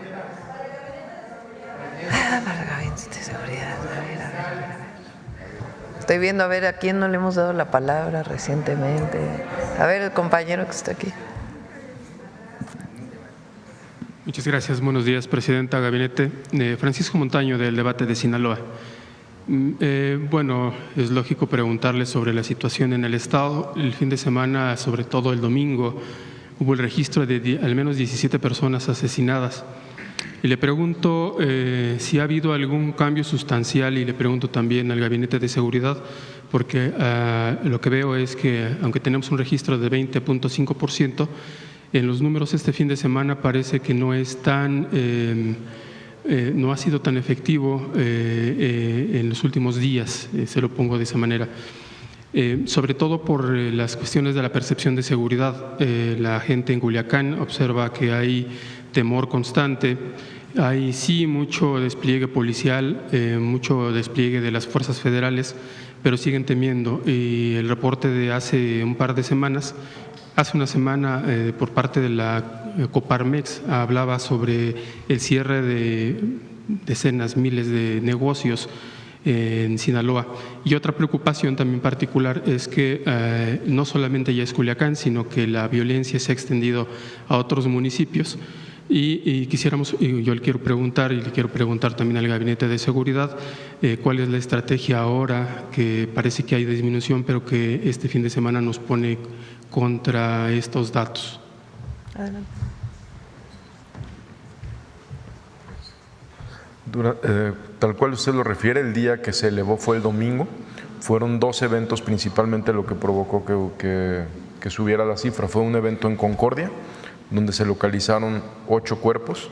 Gabinete de Seguridad. Estoy viendo a ver a quién no le hemos dado la palabra recientemente. A ver, el compañero que está aquí. Muchas gracias. Buenos días, Presidenta, Gabinete. Francisco Montaño, del Debate de Sinaloa. Bueno, es lógico preguntarle sobre la situación en el Estado. El fin de semana, sobre todo el domingo, hubo el registro de al menos 17 personas asesinadas. Y le pregunto si ha habido algún cambio sustancial, y le pregunto también al Gabinete de Seguridad, porque lo que veo es que, aunque tenemos un registro de 20.5%, en los números este fin de semana parece que no es tan, no ha sido tan efectivo en los últimos días, se lo pongo de esa manera. Sobre todo por las cuestiones de la percepción de seguridad. La gente en Culiacán observa que hay temor constante, hay sí mucho despliegue policial, mucho despliegue de las fuerzas federales, pero siguen temiendo. Y el reporte de hace un par de semanas, hace una semana, por parte de la Coparmex, hablaba sobre el cierre de decenas, miles de negocios en Sinaloa. Y otra preocupación también particular es que no solamente ya es Culiacán, sino que la violencia se ha extendido a otros municipios. Y quisiéramos, yo le quiero preguntar, y le quiero preguntar también al Gabinete de Seguridad, cuál es la estrategia ahora, que parece que hay disminución, pero que este fin de semana nos pone contra estos datos. Adelante. Tal cual usted lo refiere, el día que se elevó fue el domingo. Fueron 2 eventos principalmente lo que provocó que subiera la cifra. Fue un evento en Concordia, donde se localizaron 8 cuerpos.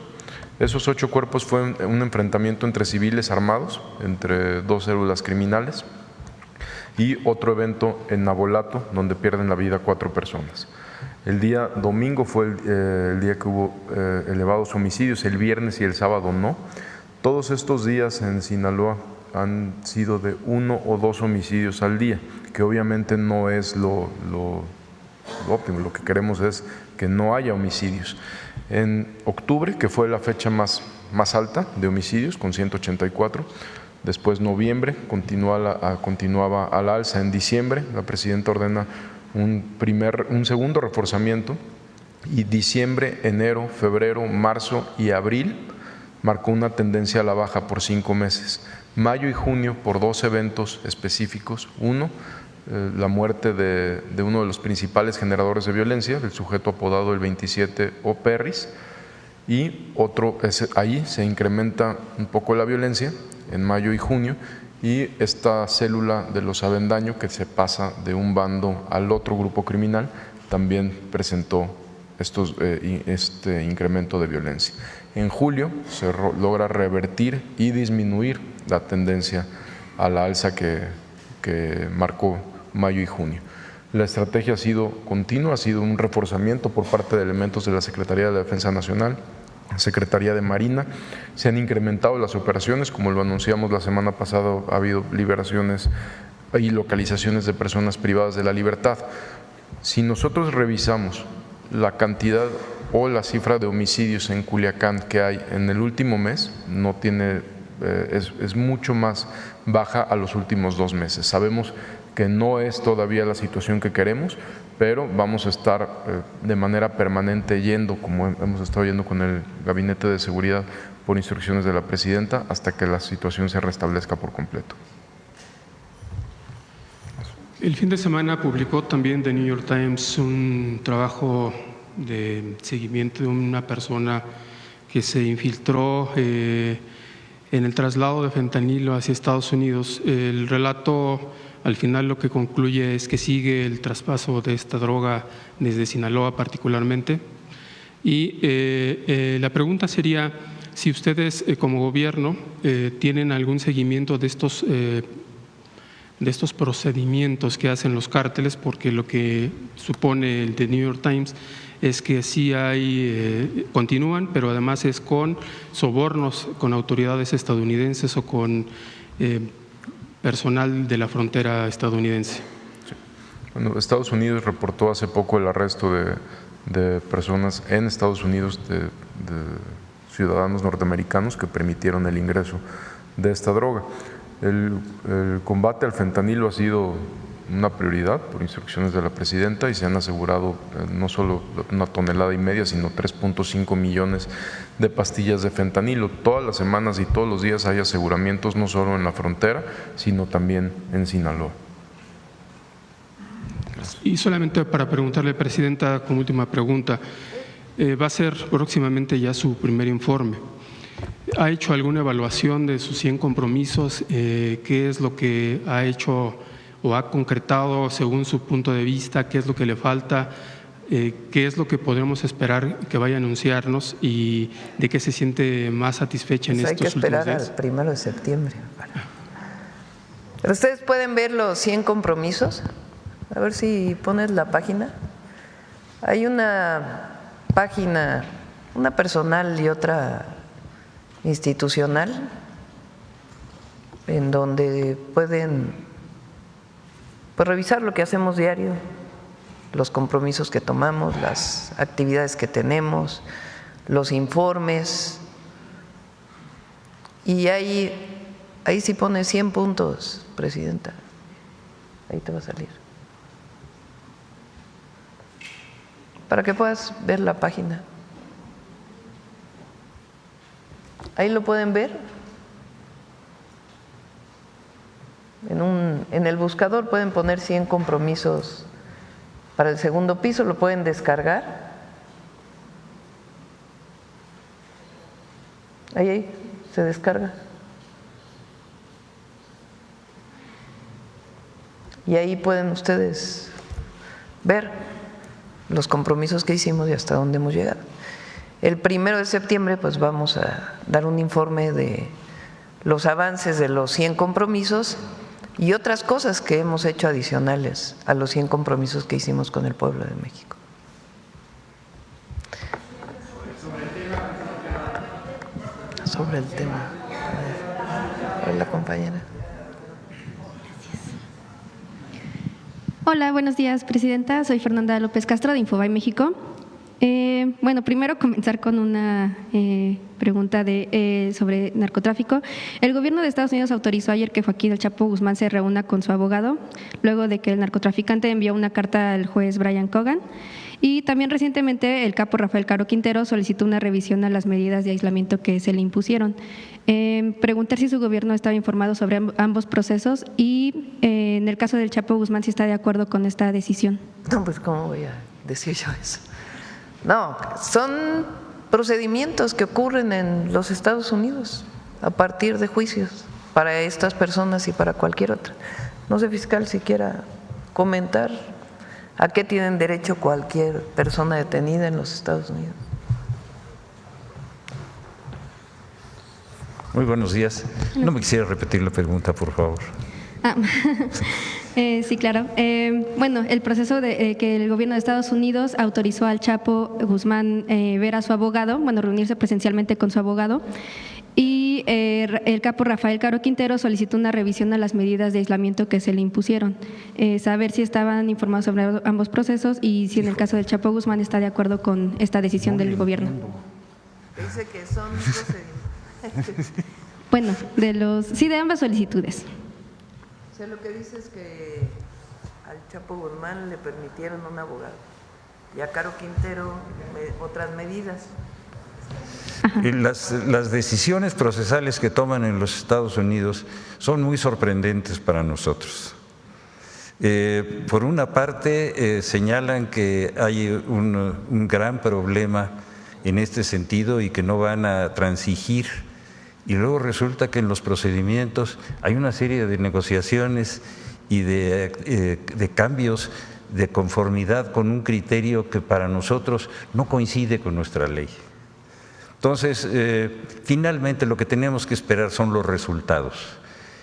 Esos 8 cuerpos fue un enfrentamiento entre civiles armados, entre 2 células criminales, y otro evento en Navolato, donde pierden la vida 4 personas. El día domingo fue el día que hubo elevados homicidios, el viernes y el sábado no. Todos estos días en Sinaloa han sido de 1 o 2 homicidios al día, que obviamente no es lo óptimo. Lo que queremos es que no haya homicidios. En octubre, que fue la fecha más alta de homicidios, con 184, después noviembre continuaba al alza. En diciembre la Presidenta ordena un segundo reforzamiento, y diciembre, enero, febrero, marzo y abril marcó una tendencia a la baja por 5 meses. Mayo y junio, por 2 eventos específicos: uno, la muerte de uno de los principales generadores de violencia, del sujeto apodado el 27 o Perris, y otro, ahí se incrementa un poco la violencia en mayo y junio, y esta célula de los Avendaño, que se pasa de un bando al otro grupo criminal, también presentó este incremento de violencia. En julio se logra revertir y disminuir la tendencia a la alza que marcó mayo y junio. La estrategia ha sido continua, ha sido un reforzamiento por parte de elementos de la Secretaría de Defensa Nacional, Secretaría de Marina. Se han incrementado las operaciones, como lo anunciamos la semana pasada. Ha habido liberaciones y localizaciones de personas privadas de la libertad. Si nosotros revisamos la cantidad o la cifra de homicidios en Culiacán que hay en el último mes, es mucho más baja a los últimos 2 meses. Sabemos que no es todavía la situación que queremos, pero vamos a estar de manera permanente yendo, como hemos estado yendo con el Gabinete de Seguridad por instrucciones de la Presidenta, hasta que la situación se restablezca por completo. El fin de semana publicó también The New York Times un trabajo de seguimiento de una persona que se infiltró en el traslado de fentanilo hacia Estados Unidos. El relato al final lo que concluye es que sigue el traspaso de esta droga desde Sinaloa particularmente. Y la pregunta sería si ustedes como gobierno tienen algún seguimiento de estos procedimientos que hacen los cárteles, porque lo que supone el The New York Times es que sí hay, continúan, pero además es con sobornos con autoridades estadounidenses o con personal de la frontera estadounidense. Sí. Bueno, Estados Unidos reportó hace poco el arresto de personas en Estados Unidos, de ciudadanos norteamericanos que permitieron el ingreso de esta droga. El combate al fentanilo ha sido una prioridad por instrucciones de la Presidenta y se han asegurado no solo 1,5 toneladas, sino 3.5 millones de pastillas de fentanilo. Todas las semanas y todos los días hay aseguramientos, no solo en la frontera, sino también en Sinaloa. Y solamente para preguntarle, Presidenta, como última pregunta, va a ser próximamente ya su primer informe. ¿Ha hecho alguna evaluación de sus 100 compromisos? ¿Qué es lo que ha hecho o ha concretado según su punto de vista? ¿Qué es lo que le falta? ¿Qué es lo que podemos esperar que vaya a anunciarnos y de qué se siente más satisfecha en estos últimos días? Hay que esperar al 1 de septiembre. Pero ustedes pueden ver los 100 compromisos. A ver si pones la página. Hay una página, una personal y otra institucional, en donde pueden revisar lo que hacemos diario, los compromisos que tomamos, las actividades que tenemos, los informes. Y ahí sí pone 100 puntos, Presidenta. Ahí te va a salir. Para que puedas ver la página. Ahí lo pueden ver. En el buscador pueden poner 100 compromisos para el segundo piso, lo pueden descargar. Ahí se descarga. Y ahí pueden ustedes ver los compromisos que hicimos y hasta dónde hemos llegado. El 1 de septiembre pues vamos a dar un informe de los avances de los 100 compromisos y otras cosas que hemos hecho adicionales a los 100 compromisos que hicimos con el pueblo de México. Sobre el tema. A ver, la compañera. Hola, buenos días, Presidenta. Soy Fernanda López Castro de Infobae México. Bueno, primero comenzar con una pregunta sobre narcotráfico. El gobierno de Estados Unidos autorizó ayer que Joaquín El Chapo Guzmán se reúna con su abogado, luego de que el narcotraficante envió una carta al juez Brian Cogan. Y también recientemente el capo Rafael Caro Quintero solicitó una revisión a las medidas de aislamiento que se le impusieron. Preguntar si su gobierno estaba informado sobre ambos procesos y en el caso del Chapo Guzmán si está de acuerdo con esta decisión. No, pues ¿cómo voy a decir yo eso? No, son procedimientos que ocurren en los Estados Unidos a partir de juicios para estas personas y para cualquier otra. No sé, fiscal, si quiera comentar a qué tienen derecho cualquier persona detenida en los Estados Unidos. Muy buenos días. No me quisiera repetir la pregunta, por favor. Sí, claro. Bueno, el proceso de que el gobierno de Estados Unidos autorizó al Chapo Guzmán ver a su abogado, bueno, reunirse presencialmente con su abogado, y el capo Rafael Caro Quintero solicitó una revisión a las medidas de aislamiento que se le impusieron, saber si estaban informados sobre ambos procesos y si en el caso del Chapo Guzmán está de acuerdo con esta decisión del gobierno. Dice que son procedimientos. Bueno, de ambas solicitudes. O sea, lo que dice es que al Chapo Guzmán le permitieron un abogado y a Caro Quintero otras medidas. Las decisiones procesales que toman en los Estados Unidos son muy sorprendentes para nosotros. Por una parte, señalan que hay un gran problema en este sentido y que no van a transigir, y luego resulta que en los procedimientos hay una serie de negociaciones y de cambios de conformidad con un criterio que para nosotros no coincide con nuestra ley. Entonces, finalmente lo que tenemos que esperar son los resultados,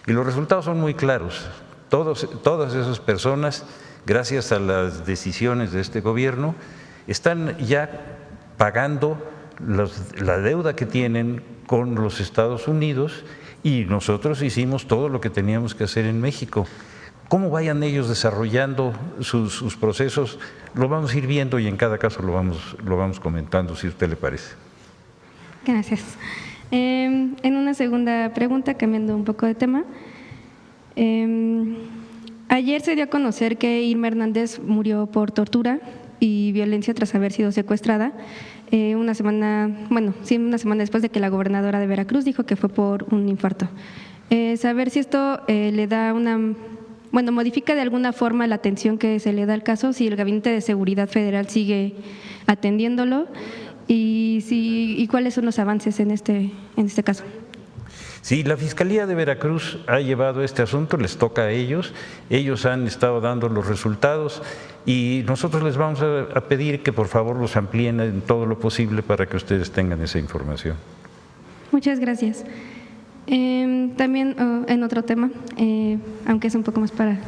y los resultados son muy claros. Todas esas personas, gracias a las decisiones de este gobierno, están ya pagando la deuda que tienen con los Estados Unidos, y nosotros hicimos todo lo que teníamos que hacer en México. Cómo vayan ellos desarrollando sus procesos, lo vamos a ir viendo y en cada caso lo vamos comentando, si a usted le parece. Gracias. En una segunda pregunta, cambiando un poco de tema. Ayer se dio a conocer que Irma Hernández murió por tortura y violencia tras haber sido secuestrada. Una semana después de que la gobernadora de Veracruz dijo que fue por un infarto. Saber si esto le da modifica de alguna forma la atención que se le da al caso, si el Gabinete de Seguridad Federal sigue atendiéndolo y cuáles son los avances en este caso. Sí, la Fiscalía de Veracruz ha llevado este asunto, les toca a ellos han estado dando los resultados y nosotros les vamos a pedir que por favor los amplíen en todo lo posible para que ustedes tengan esa información. Muchas gracias. También en otro tema, aunque es un poco más para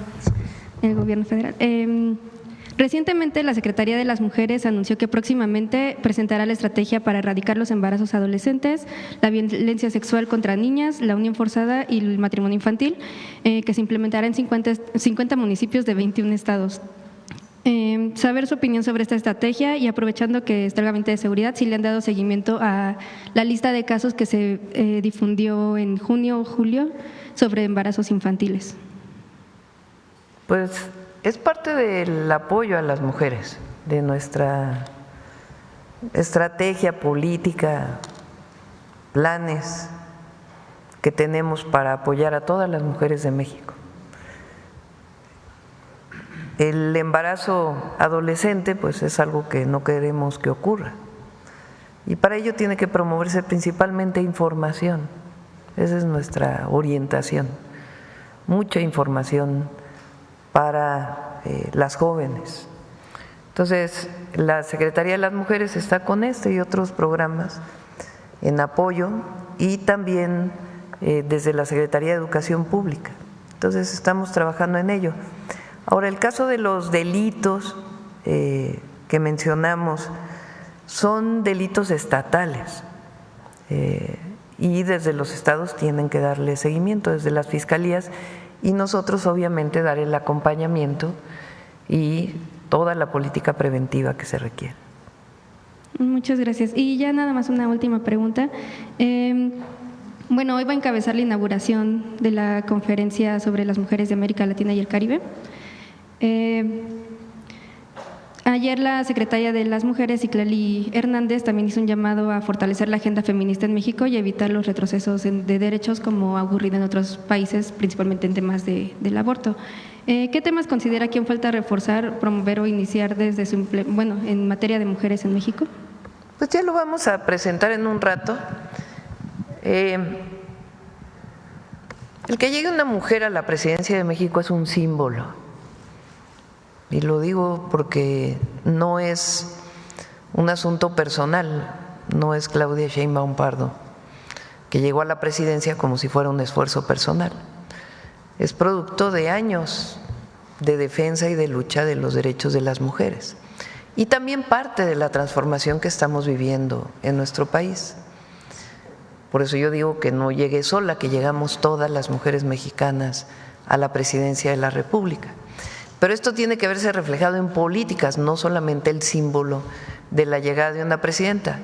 el gobierno federal. Recientemente, la Secretaría de las Mujeres anunció que próximamente presentará la estrategia para erradicar los embarazos adolescentes, la violencia sexual contra niñas, la unión forzada y el matrimonio infantil, que se implementará en 50 municipios de 21 estados. Saber su opinión sobre esta estrategia y aprovechando que está el Gabinete de Seguridad, si le han dado seguimiento a la lista de casos que se difundió en junio o julio sobre embarazos infantiles. Pues es parte del apoyo a las mujeres, de nuestra estrategia política, planes que tenemos para apoyar a todas las mujeres de México. El embarazo adolescente pues es algo que no queremos que ocurra y para ello tiene que promoverse principalmente información. Esa es nuestra orientación, mucha información para las jóvenes. Entonces, la Secretaría de las Mujeres está con este y otros programas en apoyo y también desde la Secretaría de Educación Pública. Entonces, estamos trabajando en ello. Ahora, el caso de los delitos que mencionamos son delitos estatales y desde los estados tienen que darle seguimiento, desde las fiscalías, y nosotros obviamente dar el acompañamiento y toda la política preventiva que se requiere. Muchas gracias. Y ya nada más una última pregunta. Hoy va a encabezar la inauguración de la conferencia sobre las mujeres de América Latina y el Caribe. Ayer la secretaria de las Mujeres, Citlali Hernández, también hizo un llamado a fortalecer la agenda feminista en México y evitar los retrocesos de derechos como ha ocurrido en otros países, principalmente en temas del aborto. ¿Qué temas considera que aún falta reforzar, promover o iniciar desde en materia de mujeres en México? Pues ya lo vamos a presentar en un rato. El que llegue una mujer a la presidencia de México es un símbolo. Y lo digo porque no es un asunto personal, no es Claudia Sheinbaum Pardo, que llegó a la presidencia como si fuera un esfuerzo personal. Es producto de años de defensa y de lucha de los derechos de las mujeres y también parte de la transformación que estamos viviendo en nuestro país. Por eso yo digo que no llegué sola, que llegamos todas las mujeres mexicanas a la presidencia de la República. Pero esto tiene que verse reflejado en políticas, no solamente el símbolo de la llegada de una presidenta,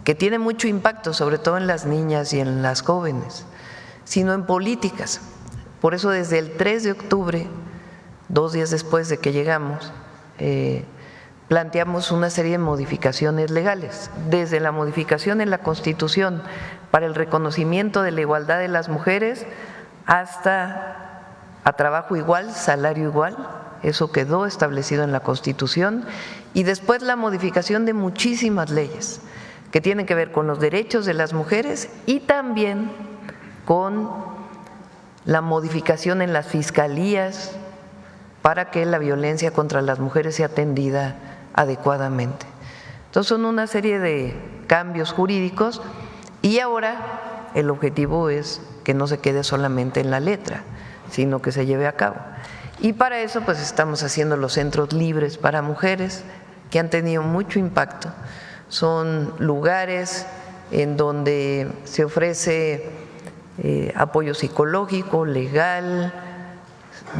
que tiene mucho impacto, sobre todo en las niñas y en las jóvenes, sino en políticas. Por eso desde el 3 de octubre 2 días después de que llegamos, planteamos una serie de modificaciones legales, desde la modificación en la Constitución para el reconocimiento de la igualdad de las mujeres hasta a trabajo igual, salario igual, eso quedó establecido en la Constitución, y después la modificación de muchísimas leyes que tienen que ver con los derechos de las mujeres y también con la modificación en las fiscalías para que la violencia contra las mujeres sea atendida adecuadamente. Entonces son una serie de cambios jurídicos y ahora el objetivo es que no se quede solamente en la letra, sino que se lleve a cabo. Y para eso pues estamos haciendo los centros libres para mujeres que han tenido mucho impacto. Son lugares en donde se ofrece apoyo psicológico, legal,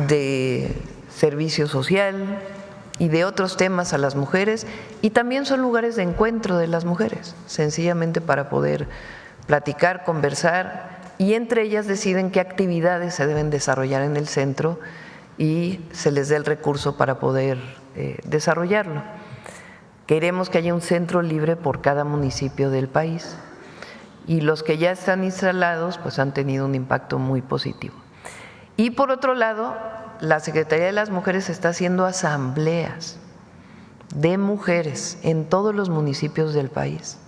de servicio social y de otros temas a las mujeres, y también son lugares de encuentro de las mujeres, sencillamente para poder platicar, conversar, y entre ellas deciden qué actividades se deben desarrollar en el centro y se les dé el recurso para poder desarrollarlo. Queremos que haya un centro libre por cada municipio del país, y los que ya están instalados pues han tenido un impacto muy positivo. Y por otro lado, la Secretaría de las Mujeres está haciendo asambleas de mujeres en todos los municipios del país.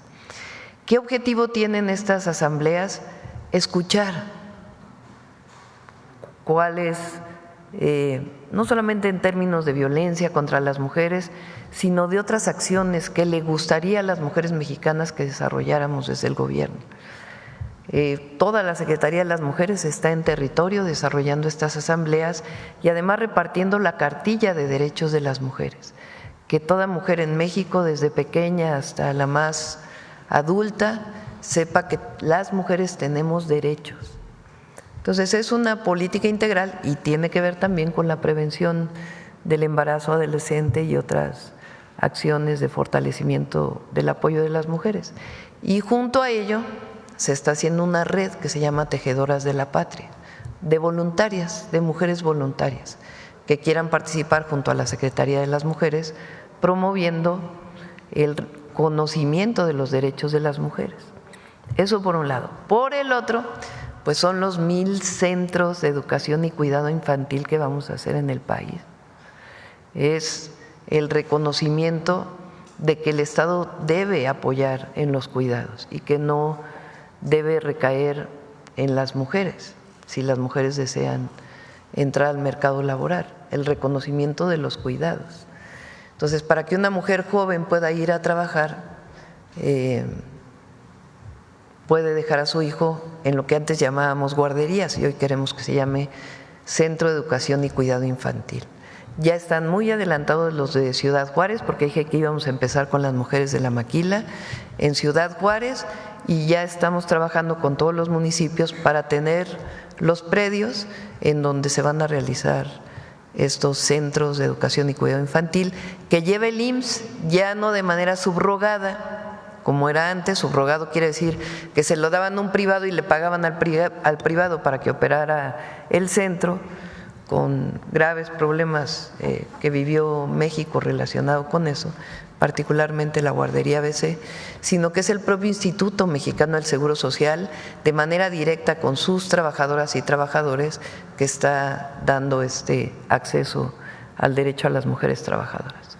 ¿Qué objetivo tienen estas asambleas? Escuchar cuáles, no solamente en términos de violencia contra las mujeres, sino de otras acciones que le gustaría a las mujeres mexicanas que desarrolláramos desde el gobierno. Toda la Secretaría de las Mujeres está en territorio desarrollando estas asambleas y además repartiendo la cartilla de derechos de las mujeres, que toda mujer en México, desde pequeña hasta la más adulta, sepa que las mujeres tenemos derechos. Entonces es una política integral y tiene que ver también con la prevención del embarazo adolescente y otras acciones de fortalecimiento del apoyo de las mujeres. Y junto a ello se está haciendo una red que se llama Tejedoras de la Patria, de voluntarias, de mujeres voluntarias, que quieran participar junto a la Secretaría de las Mujeres, promoviendo el conocimiento de los derechos de las mujeres. Eso por un lado. Por el otro, pues son los 1000 centros de educación y cuidado infantil que vamos a hacer en el país. Es el reconocimiento de que el Estado debe apoyar en los cuidados y que no debe recaer en las mujeres, si las mujeres desean entrar al mercado laboral, el reconocimiento de los cuidados. Entonces, para que una mujer joven pueda ir a trabajar, puede dejar a su hijo en lo que antes llamábamos guarderías y hoy queremos que se llame Centro de Educación y Cuidado Infantil. Ya están muy adelantados los de Ciudad Juárez, porque dije que íbamos a empezar con las mujeres de la Maquila en Ciudad Juárez, y ya estamos trabajando con todos los municipios para tener los predios en donde se van a realizar estos centros de educación y cuidado infantil, que lleve el IMSS, ya no de manera subrogada, como era antes. Subrogado quiere decir que se lo daban a un privado y le pagaban al privado para que operara el centro, con graves problemas que vivió México relacionado con eso, particularmente la guardería ABC, sino que es el propio Instituto Mexicano del Seguro Social, de manera directa con sus trabajadoras y trabajadores, que está dando este acceso al derecho a las mujeres trabajadoras.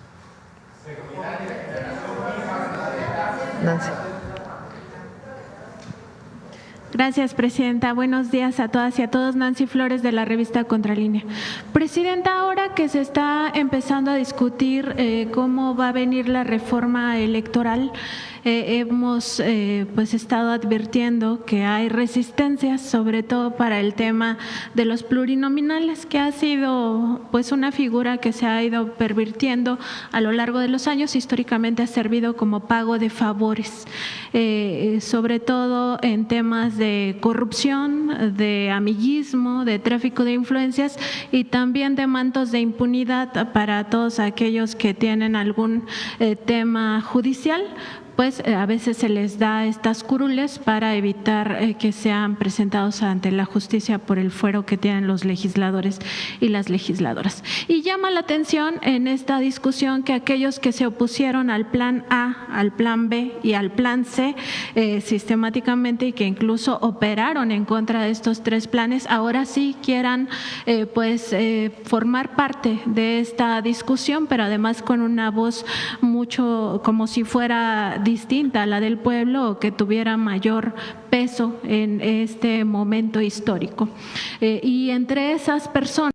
Nancy. Gracias, Presidenta. Buenos días a todas y a todos. Nancy Flores, de la revista Contralínea. Presidenta, ahora que se está empezando a discutir cómo va a venir la reforma electoral, hemos pues estado advirtiendo que hay resistencias, sobre todo para el tema de los plurinominales, que ha sido pues una figura que se ha ido pervirtiendo a lo largo de los años. Históricamente ha servido como pago de favores, sobre todo en temas de corrupción, de amiguismo, de tráfico de influencias y también de mantos de impunidad para todos aquellos que tienen algún tema judicial, pues a veces se les da estas curules para evitar que sean presentados ante la justicia por el fuero que tienen los legisladores y las legisladoras. Y llama la atención en esta discusión que aquellos que se opusieron al plan A, al plan B y al plan C sistemáticamente, y que incluso operaron en contra de estos tres planes, ahora sí quieran formar parte de esta discusión, pero además con una voz mucho como si fuera distinta a la del pueblo o que tuviera mayor peso en este momento histórico. Y entre esas personas